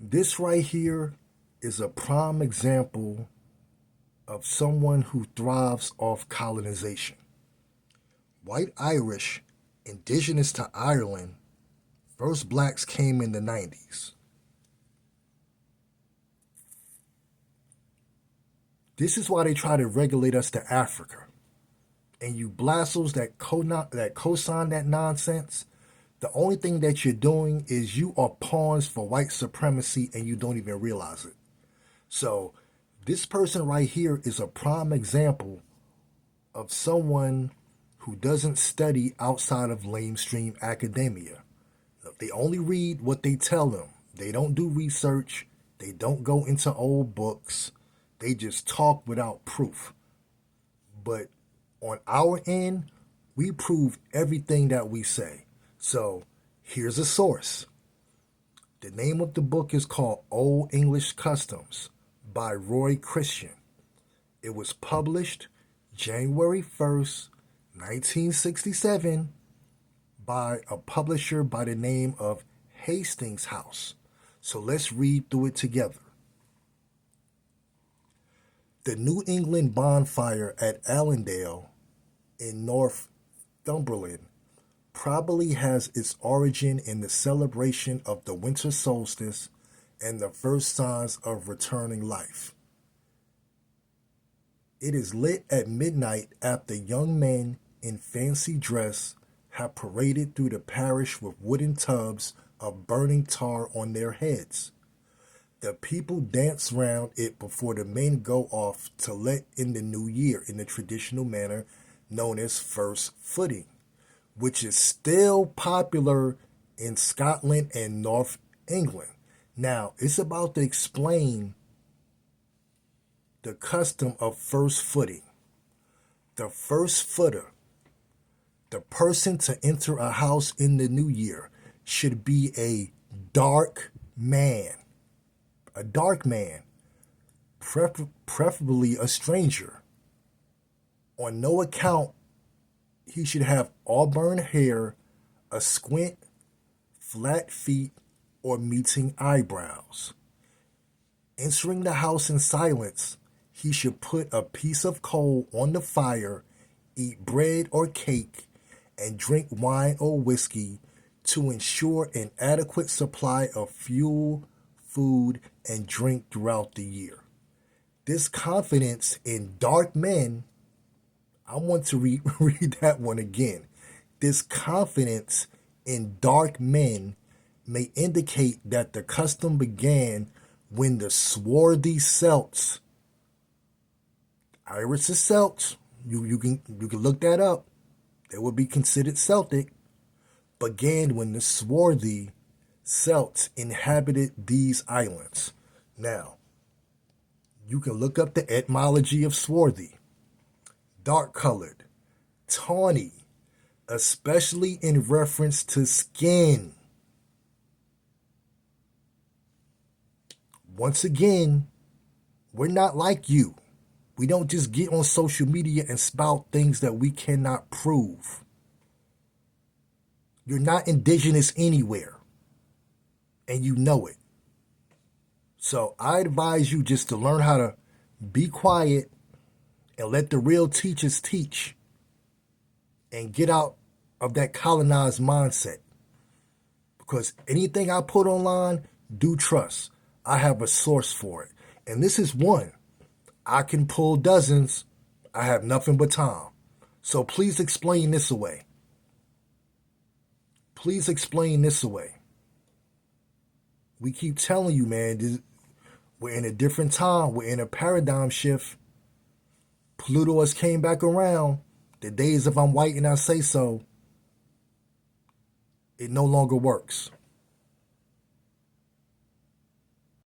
This right here is a prime example of someone who thrives off colonization. White Irish, indigenous to Ireland, first blacks came in the 90s. This is why they try to regulate us to Africa. And you blastos that co-sign that nonsense, the only thing that you're doing is you are pawns for white supremacy and you don't even realize it. So this person right here is a prime example of someone who doesn't study outside of lamestream academia. They only read what they tell them. They don't do research. They don't go into old books. They just talk without proof. But on our end, we prove everything that we say. So here's a source. The name of the book is called Old English Customs by Roy Christian. It was published January 1st, 1967 by a publisher by the name of Hastings House. So let's read through it together. The New England bonfire at Allendale in Northumberland probably has its origin in the celebration of the winter solstice and the first signs of returning life. It is lit at midnight after young men in fancy dress have paraded through the parish with wooden tubs of burning tar on their heads. The people dance round it before the men go off to let in the new year in the traditional manner known as first footing, which is still popular in Scotland and North England. Now, it's about to explain the custom of first footing. The first footer, the person to enter a house in the new year, should be a dark man. A dark man, preferably a stranger. On no account, he should have auburn hair, a squint, flat feet, or meeting eyebrows. Entering the house in silence, he should put a piece of coal on the fire, eat bread or cake, and drink wine or whiskey to ensure an adequate supply of fuel, food, and drink throughout the year. This confidence in dark men, I want to read that one again. This confidence in dark men may indicate that the custom began when the swarthy Celts, Irish Celts, you can look that up. They would be considered Celtic. Began when the swarthy Celts inhabited these islands. Now, you can look up the etymology of swarthy. Dark-colored, tawny, especially in reference to skin. Once again, we're not like you. We don't just get on social media and spout things that we cannot prove. You're not indigenous anywhere, and you know it. So I advise you just to learn how to be quiet and let the real teachers teach and get out of that colonized mindset. Because anything I put online, do trust. I have a source for it. And this is one. I can pull dozens. I have nothing but time. So please explain this away. Please explain this away. We keep telling you, man, we're in a different time. We're in a paradigm shift. Pluto has came back around. The days of I'm white and I say so, it no longer works.